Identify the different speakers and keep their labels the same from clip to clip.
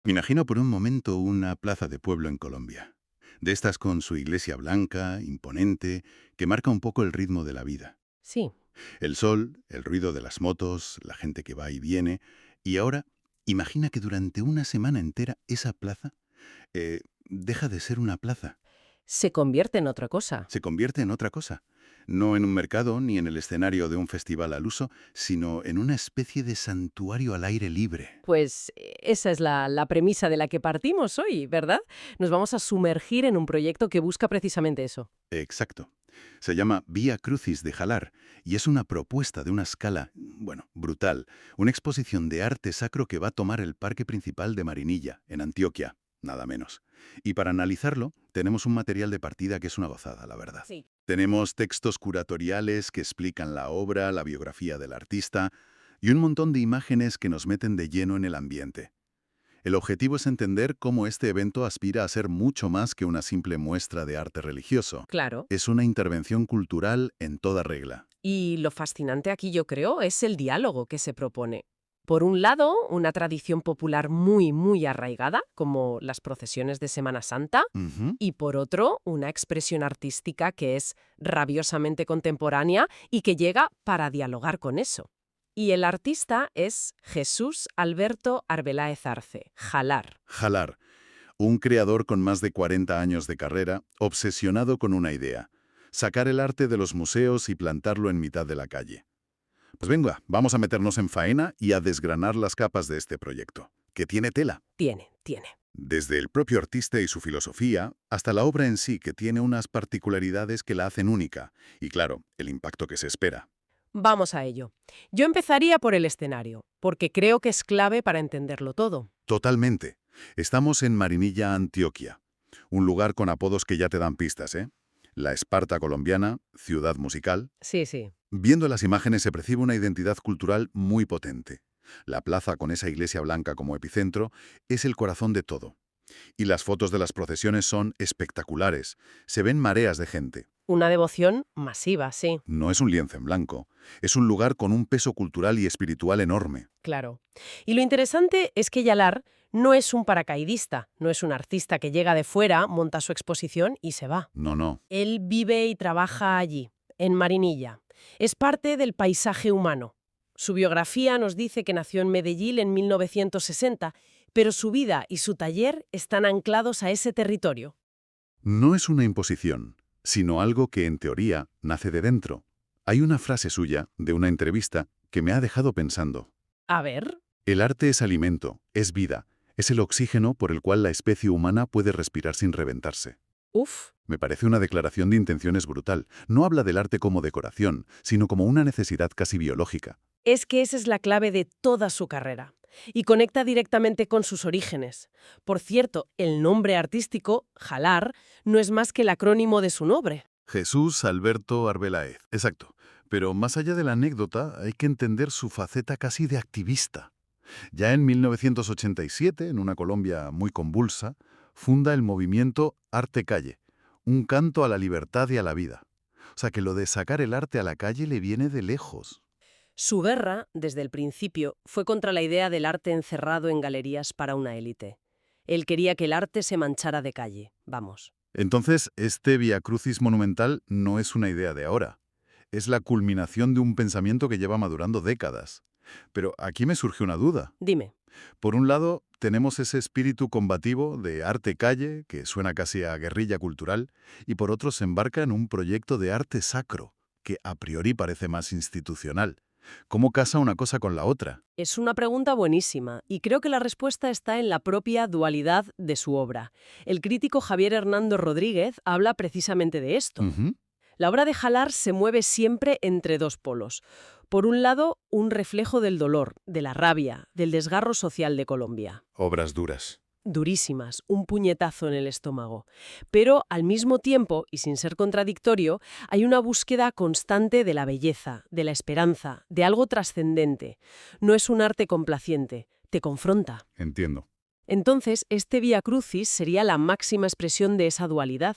Speaker 1: Imagina por un momento una plaza de pueblo en Colombia, de estas con su iglesia blanca, imponente, que marca un poco el ritmo de la vida.
Speaker 2: Sí,
Speaker 1: El sol, el ruido de las motos, la gente que va y viene, y ahora imagina que durante una semana entera esa plaza deja de ser una plaza,
Speaker 2: se convierte en otra cosa.
Speaker 1: se convierte en otra cosa. No en un mercado ni en el escenario de un festival al uso, sino en una especie de santuario al aire libre.
Speaker 2: Pues esa es la premisa de la que partimos hoy, ¿verdad? Nos vamos a sumergir en un proyecto que busca precisamente eso.
Speaker 1: Exacto. Se llama Vía Crucis de Jalar y es una propuesta de una escala, bueno, brutal. Una exposición de arte sacro que va a tomar el parque principal de Marinilla, en Antioquia, nada menos. Y para analizarlo, tenemos un material de partida que es una gozada, la verdad.
Speaker 2: Sí.
Speaker 1: Tenemos textos curatoriales que explican la obra, la biografía del artista y un montón de imágenes que nos meten de lleno en el ambiente. El objetivo es entender cómo este evento aspira a ser mucho más que una simple muestra de arte religioso.
Speaker 2: Claro.
Speaker 1: Es una intervención cultural en toda regla.
Speaker 2: Y lo fascinante aquí, yo creo, es el diálogo que se propone. Por un lado, una tradición popular muy arraigada, como las procesiones de Semana Santa,
Speaker 1: Ujú.
Speaker 2: y por otro, una expresión artística que es rabiosamente contemporánea y que llega para dialogar con eso. Y el artista es Jesús Alberto Arbeláez Arce, Jalar.
Speaker 1: Jalar, un creador con más de 40 años de carrera, obsesionado con una idea: sacar el arte de los museos y plantarlo en mitad de la calle. Pues venga, vamos a meternos en faena y a desgranar las capas de este proyecto, que tiene tela.
Speaker 2: Tiene.
Speaker 1: Desde el propio artista y su filosofía, hasta la obra en sí, que tiene unas particularidades que la hacen única, y claro, el impacto que se espera.
Speaker 2: Vamos a ello. Yo empezaría por el escenario, porque creo que es clave para entenderlo todo.
Speaker 1: Totalmente. Estamos en Marinilla, Antioquia, un lugar con apodos que ya te dan pistas, ¿eh? La Esparta colombiana, ciudad musical.
Speaker 2: Sí.
Speaker 1: Viendo las imágenes se percibe una identidad cultural muy potente. La plaza, con esa iglesia blanca como epicentro, es el corazón de todo. Y las fotos de las procesiones son espectaculares. Se ven mareas de gente.
Speaker 2: Una devoción masiva, sí,
Speaker 1: No es un lienzo en blanco. Es un lugar con un peso cultural y espiritual enorme.
Speaker 2: claro. Y lo interesante es que Yalar no es un paracaidista, no es un artista que llega de fuera, monta su exposición y se va.
Speaker 1: No, no.
Speaker 2: Él vive y trabaja allí, en Marinilla. Es parte del paisaje humano. Su biografía nos dice que nació en Medellín en 1960, pero su vida y su taller están anclados a ese territorio.
Speaker 1: No es una imposición, sino algo que, en teoría, nace de dentro. Hay una frase suya, de una entrevista, que me ha dejado pensando.
Speaker 2: A ver.
Speaker 1: El arte es alimento, es vida, es el oxígeno por el cual la especie humana puede respirar sin reventarse.
Speaker 2: Uf.
Speaker 1: Me parece una declaración de intenciones brutal. No habla del arte como decoración, sino como una necesidad casi biológica.
Speaker 2: Es que esa es la clave de toda su carrera. Y conecta directamente con sus orígenes. Por cierto, el nombre artístico, Jalar, no es más que el acrónimo de su nombre.
Speaker 1: Jesús Alberto Arbeláez. Exacto. Pero más allá de la anécdota, hay que entender su faceta casi de activista. Ya en 1987, en una Colombia muy convulsa, funda el movimiento Arte Calle, un canto a la libertad y a la vida. O sea que lo de sacar el arte a la calle le viene de lejos.
Speaker 2: Su guerra, desde el principio, fue contra la idea del arte encerrado en galerías para una élite. Él quería que el arte se manchara de calle, vamos.
Speaker 1: Entonces, este Via Crucis monumental no es una idea de ahora. Es la culminación de un pensamiento que lleva madurando décadas. Pero aquí me surge una duda.
Speaker 2: Dime.
Speaker 1: Por un lado, tenemos ese espíritu combativo de arte calle, que suena casi a guerrilla cultural, y por otro se embarca en un proyecto de arte sacro, que a priori parece más institucional. ¿Cómo casa una cosa con la otra?
Speaker 2: Es una pregunta buenísima, y creo que la respuesta está en la propia dualidad de su obra. El crítico Javier Hernando Rodríguez habla precisamente de esto.
Speaker 1: Ujú.
Speaker 2: La obra de Jalar se mueve siempre entre dos polos. Por un lado, un reflejo del dolor, de la rabia, del desgarro social de Colombia.
Speaker 1: Obras duras.
Speaker 2: Durísimas, un puñetazo en el estómago. Pero al mismo tiempo, y sin ser contradictorio, hay una búsqueda constante de la belleza, de la esperanza, de algo trascendente. No es un arte complaciente, te confronta.
Speaker 1: Entiendo.
Speaker 2: Entonces, este Vía Crucis sería la máxima expresión de esa dualidad.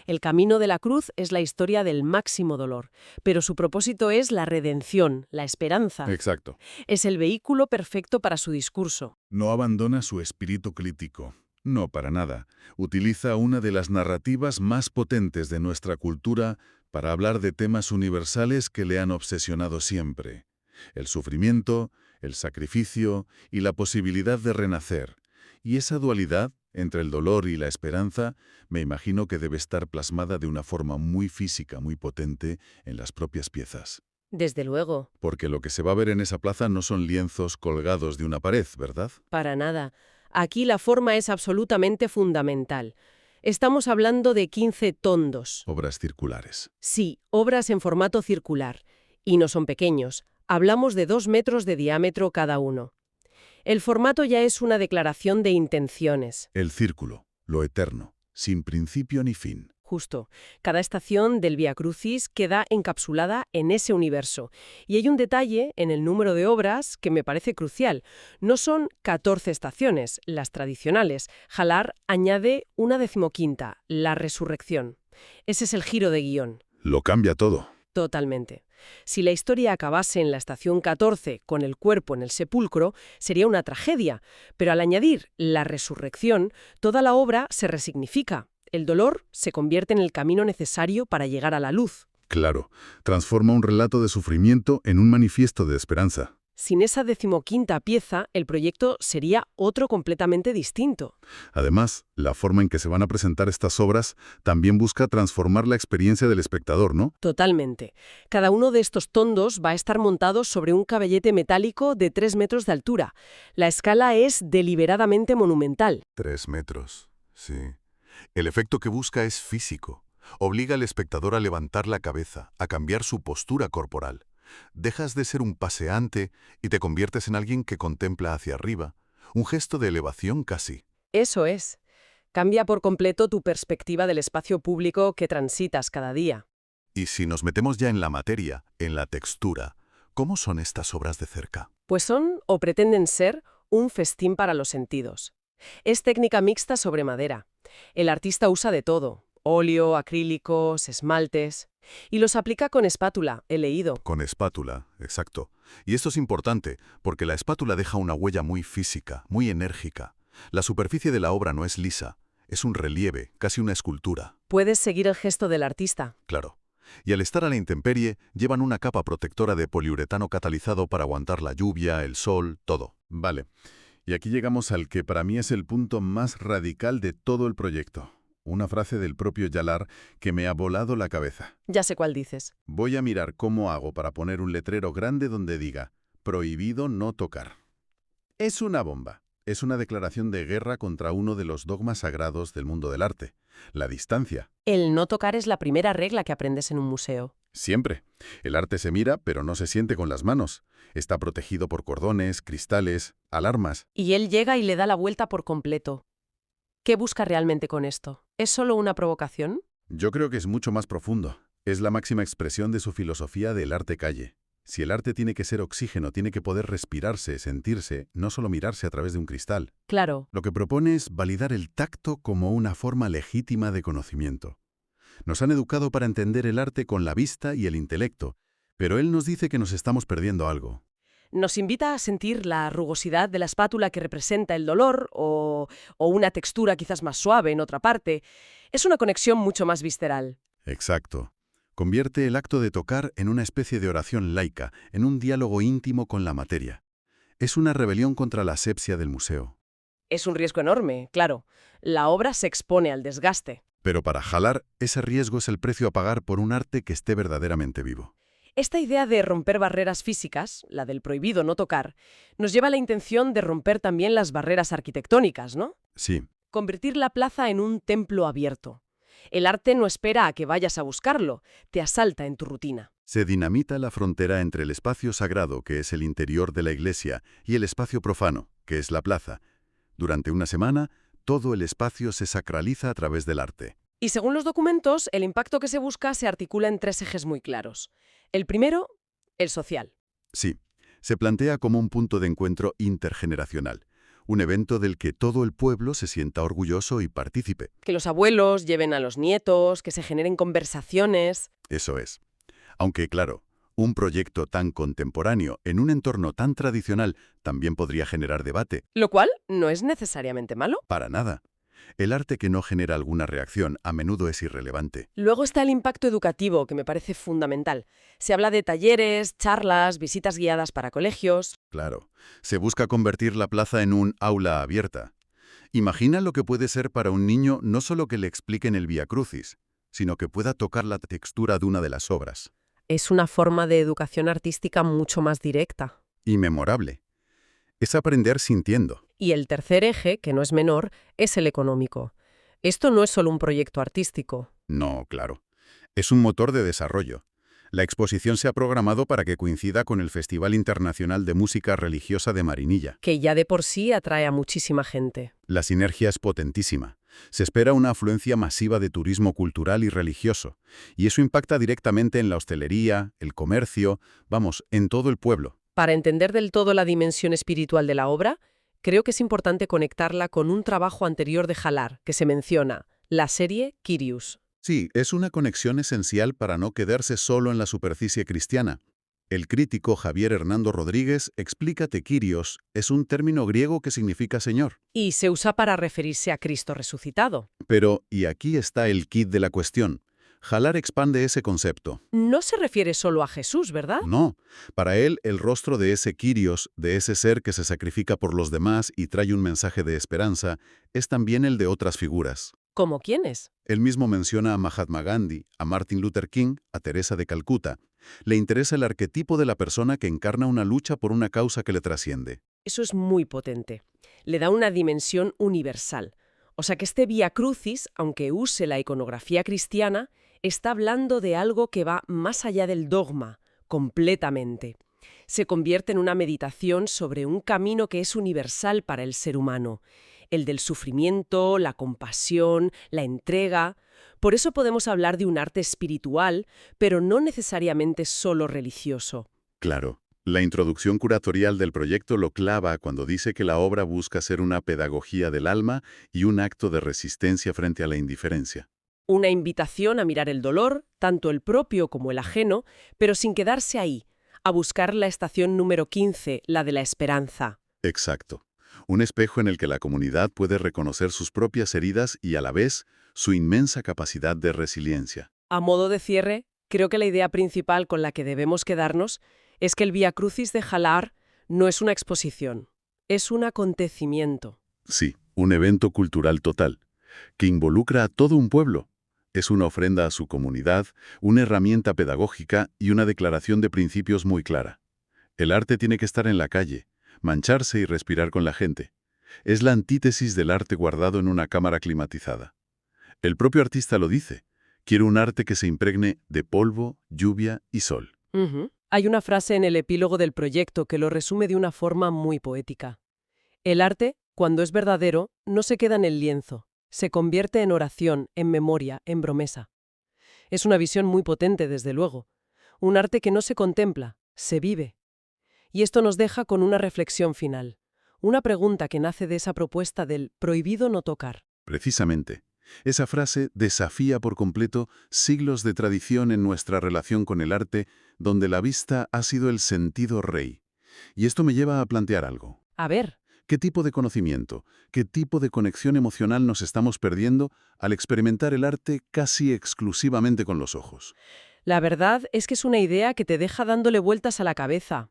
Speaker 2: El camino de la cruz es la historia del máximo dolor, pero su propósito es la redención, la esperanza.
Speaker 1: Exacto.
Speaker 2: Es el vehículo perfecto para su discurso.
Speaker 1: No abandona su espíritu crítico. No, para nada. Utiliza una de las narrativas más potentes de nuestra cultura para hablar de temas universales que le han obsesionado siempre. El sufrimiento, el sacrificio y la posibilidad de renacer. Y esa dualidad entre el dolor y la esperanza, me imagino que debe estar plasmada de una forma muy física, muy potente en las propias piezas.
Speaker 2: Desde luego,
Speaker 1: Porque lo que se va a ver en esa plaza no son lienzos colgados de una pared, ¿verdad?
Speaker 2: para nada. Aquí la forma es absolutamente fundamental. Estamos hablando de 15 tondos.
Speaker 1: Obras circulares.
Speaker 2: Sí, obras en formato circular. Y no son pequeños. Hablamos de 2 metros de diámetro cada uno. El formato ya es una declaración de intenciones.
Speaker 1: El círculo, lo eterno, sin principio ni fin.
Speaker 2: Justo. Cada estación del Vía Crucis queda encapsulada en ese universo. Y hay un detalle en el número de obras que me parece crucial. No son 14 estaciones, las tradicionales. Jalar añade una 15ª, la resurrección. Ese es el giro de guión.
Speaker 1: Lo cambia todo.
Speaker 2: Totalmente. Si la historia acabase en la estación 14 con el cuerpo en el sepulcro, sería una tragedia. Pero al añadir la resurrección, toda la obra se resignifica. El dolor se convierte en el camino necesario para llegar a la luz.
Speaker 1: Claro, transforma un relato de sufrimiento en un manifiesto de esperanza.
Speaker 2: Sin esa 15ª pieza, el proyecto sería otro completamente distinto.
Speaker 1: Además, la forma en que se van a presentar estas obras también busca transformar la experiencia del espectador, ¿no?
Speaker 2: Totalmente. Cada uno de estos tondos va a estar montado sobre un caballete metálico de 3 metros de altura. La escala es deliberadamente monumental.
Speaker 1: 3 metros, sí. El efecto que busca es físico. Obliga al espectador a levantar la cabeza, a cambiar su postura corporal. Dejas de ser un paseante y te conviertes en alguien que contempla hacia arriba. Un gesto de elevación casi.
Speaker 2: Eso es. Cambia por completo tu perspectiva del espacio público que transitas cada día.
Speaker 1: Y si nos metemos ya en la materia, en la textura, ¿cómo son estas obras de cerca?
Speaker 2: Pues son, o pretenden ser, un festín para los sentidos. Es técnica mixta sobre madera. El artista usa de todo: óleo, acrílicos, esmaltes. Y los aplica con espátula, he leído.
Speaker 1: Con espátula, exacto. Y esto es importante, porque la espátula deja una huella muy física, muy enérgica. La superficie de la obra no es lisa, es un relieve, casi una escultura.
Speaker 2: Puedes seguir el gesto del artista.
Speaker 1: Claro. Y al estar a la intemperie, llevan una capa protectora de poliuretano catalizado para aguantar la lluvia, el sol, todo. Vale. Y aquí llegamos al que para mí es el punto más radical de todo el proyecto. Una frase del propio Jalar que me ha volado la cabeza.
Speaker 2: Ya sé cuál dices.
Speaker 1: Voy a mirar cómo hago para poner un letrero grande donde diga «Prohibido no tocar». Es una bomba. Es una declaración de guerra contra uno de los dogmas sagrados del mundo del arte, la distancia.
Speaker 2: El no tocar es la primera regla que aprendes en un museo.
Speaker 1: Siempre. El arte se mira, pero no se siente con las manos. Está protegido por cordones, cristales, alarmas.
Speaker 2: Y él llega y le da la vuelta por completo. ¿Qué busca realmente con esto? ¿Es solo una provocación?
Speaker 1: Yo creo que es mucho más profundo. Es la máxima expresión de su filosofía del arte calle. Si el arte tiene que ser oxígeno, tiene que poder respirarse, sentirse, no solo mirarse a través de un cristal.
Speaker 2: Claro.
Speaker 1: Lo que propone es validar el tacto como una forma legítima de conocimiento. Nos han educado para entender el arte con la vista y el intelecto, pero él nos dice que nos estamos perdiendo algo.
Speaker 2: Nos invita a sentir la rugosidad de la espátula que representa el dolor o una textura quizás más suave en otra parte. Es una conexión mucho más visceral.
Speaker 1: Exacto. Convierte el acto de tocar en una especie de oración laica, en un diálogo íntimo con la materia. Es una rebelión contra la asepsia del museo.
Speaker 2: Es un riesgo enorme, claro. La obra se expone al desgaste.
Speaker 1: Pero para Jalar, ese riesgo es el precio a pagar por un arte que esté verdaderamente vivo.
Speaker 2: Esta idea de romper barreras físicas, la del prohibido no tocar, nos lleva a la intención de romper también las barreras arquitectónicas, ¿no?
Speaker 1: Sí,
Speaker 2: Convertir la plaza en un templo abierto. El arte no espera a que vayas a buscarlo, te asalta en tu rutina.
Speaker 1: se dinamita la frontera entre el espacio sagrado, que es el interior de la iglesia, y el espacio profano, que es la plaza. Durante una semana, todo el espacio se sacraliza a través del arte.
Speaker 2: Y según los documentos, el impacto que se busca se articula en 3 ejes muy claros. El primero, el social.
Speaker 1: Sí, se plantea como un punto de encuentro intergeneracional. Un evento del que todo el pueblo se sienta orgulloso y partícipe.
Speaker 2: Que los abuelos lleven a los nietos, que se generen conversaciones.
Speaker 1: Eso es. Aunque, claro, un proyecto tan contemporáneo en un entorno tan tradicional también podría generar debate.
Speaker 2: Lo cual no es necesariamente malo.
Speaker 1: Para nada. El arte que no genera alguna reacción a menudo es irrelevante.
Speaker 2: Luego está el impacto educativo, que me parece fundamental. Se habla de talleres, charlas, visitas guiadas para colegios.
Speaker 1: Claro, se busca convertir la plaza en un aula abierta. Imagina lo que puede ser para un niño no solo que le expliquen el Vía Crucis, sino que pueda tocar la textura de una de las obras.
Speaker 2: Es una forma de educación artística mucho más directa.
Speaker 1: Y memorable. Es aprender sintiendo.
Speaker 2: Y el tercer eje, que no es menor, es el económico. Esto no es solo un proyecto artístico.
Speaker 1: No, claro. Es un motor de desarrollo. La exposición se ha programado para que coincida con el Festival Internacional de Música Religiosa de Marinilla.
Speaker 2: Que ya de por sí atrae a muchísima gente.
Speaker 1: La sinergia es potentísima. Se espera una afluencia masiva de turismo cultural y religioso, y eso impacta directamente en la hostelería, el comercio, vamos, en todo el pueblo.
Speaker 2: Para entender del todo la dimensión espiritual de la obra, creo que es importante conectarla con un trabajo anterior de Halar, que se menciona, la serie Kyrios.
Speaker 1: Sí, es una conexión esencial para no quedarse solo en la superficie cristiana. El crítico Javier Hernando Rodríguez explica que Kyrios es un término griego que significa Señor.
Speaker 2: Y se usa para referirse a Cristo resucitado.
Speaker 1: Pero, y aquí está el quid de la cuestión, Halar expande ese concepto.
Speaker 2: No se refiere solo a Jesús, ¿verdad?
Speaker 1: No, para él el rostro de ese Kyrios, de ese ser que se sacrifica por los demás y trae un mensaje de esperanza, es también el de otras figuras.
Speaker 2: ¿Cómo quiénes?
Speaker 1: Él mismo menciona a Mahatma Gandhi, a Martin Luther King, a Teresa de Calcuta. Le interesa el arquetipo de la persona que encarna una lucha por una causa que le trasciende.
Speaker 2: Eso es muy potente. Le da una dimensión universal. O sea que este Vía Crucis, aunque use la iconografía cristiana, está hablando de algo que va más allá del dogma, completamente. Se convierte en una meditación sobre un camino que es universal para el ser humano, el del sufrimiento, la compasión, la entrega. Por eso podemos hablar de un arte espiritual, pero no necesariamente solo religioso.
Speaker 1: Claro, la introducción curatorial del proyecto lo clava cuando dice que la obra busca ser una pedagogía del alma y un acto de resistencia frente a la indiferencia.
Speaker 2: Una invitación a mirar el dolor, tanto el propio como el ajeno, pero sin quedarse ahí, a buscar la estación número 15, la de la esperanza.
Speaker 1: Exacto. Un espejo en el que la comunidad puede reconocer sus propias heridas y, a la vez, su inmensa capacidad de resiliencia.
Speaker 2: A modo de cierre, creo que la idea principal con la que debemos quedarnos es que el Vía Crucis de Halar no es una exposición, es un acontecimiento.
Speaker 1: Sí, un evento cultural total, que involucra a todo un pueblo. Es una ofrenda a su comunidad, una herramienta pedagógica y una declaración de principios muy clara. El arte tiene que estar en la calle, mancharse y respirar con la gente. Es la antítesis del arte guardado en una cámara climatizada. El propio artista lo dice. Quiero un arte que se impregne de polvo, lluvia y sol.
Speaker 2: Hay una frase en el epílogo del proyecto que lo resume de una forma muy poética. El arte, cuando es verdadero, no se queda en el lienzo. Se convierte en oración, en memoria, en promesa. Es una visión muy potente, desde luego. Un arte que no se contempla, se vive. Y esto nos deja con una reflexión final. Una pregunta que nace de esa propuesta del prohibido no tocar.
Speaker 1: Precisamente, esa frase desafía por completo siglos de tradición en nuestra relación con el arte, donde la vista ha sido el sentido rey. Y esto me lleva a plantear algo.
Speaker 2: A ver.
Speaker 1: ¿Qué tipo de conocimiento, qué tipo de conexión emocional nos estamos perdiendo al experimentar el arte casi exclusivamente con los ojos?
Speaker 2: La verdad es que es una idea que te deja dándole vueltas a la cabeza.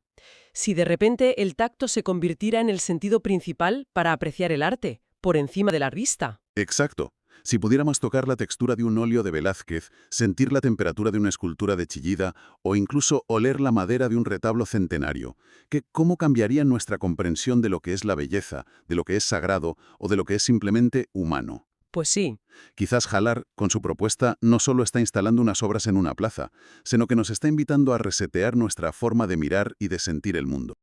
Speaker 2: Si de repente el tacto se convirtiera en el sentido principal para apreciar el arte, por encima de la vista.
Speaker 1: Exacto. Si pudiéramos tocar la textura de un óleo de Velázquez, sentir la temperatura de una escultura de Chillida o incluso oler la madera de un retablo centenario, ¿cómo cambiaría nuestra comprensión de lo que es la belleza, de lo que es sagrado o de lo que es simplemente humano?
Speaker 2: Pues sí.
Speaker 1: Quizás Halar, con su propuesta, no solo está instalando unas obras en una plaza, sino que nos está invitando a resetear nuestra forma de mirar y de sentir el mundo.